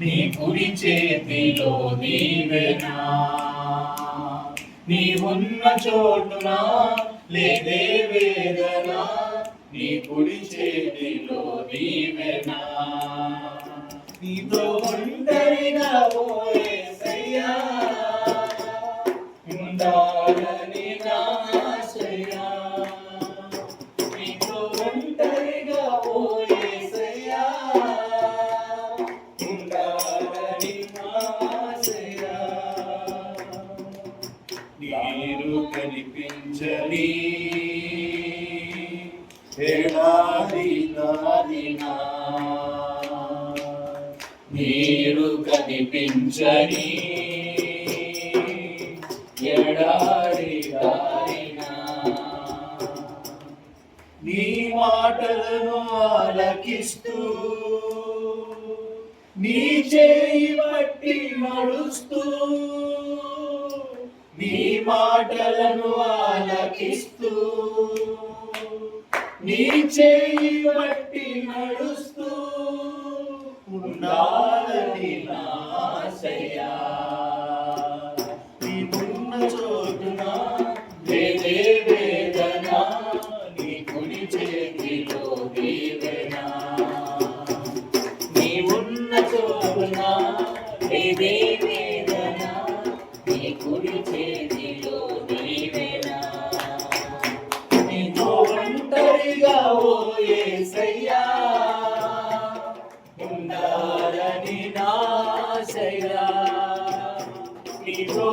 నీ కుడి చేతిలో దీవెనా, నీ ఉన్న చోటున లేదే వేదన, నీ కుడి చేతిలో దీవెనా, నీతో ఒంటరిగా ఓ యేసయ్యా ఉండాలని నా ఆశయా, నీతో ఒంటరిగా ఓ యేసయ్యా ఉండాలని నా ఆశయా, నీరు కనిపించని ఎడారి దారినా, నీరు కనిపించని ఎడారి దారినా, నీ మాటలను ఆలకిస్తూ నీ చేయి పట్టి నడుస్తూ, నీ మాటలను ఆలకిస్తూ నీ చేయి పట్టి నడుస్తూ ఉండాలని నా ఆశయా, నీకున్న చోటున లేదే వేదన, నీ కుడి చేతిలో దీవెనా, నీ ఉన్న చోటున లేదే వేదన, నీ కుడి చేతిలో దీవెనా, నీతో ఒంటరిగా ఓ యేసయ్యా ఉండాలని నా ఆశయా, నీతో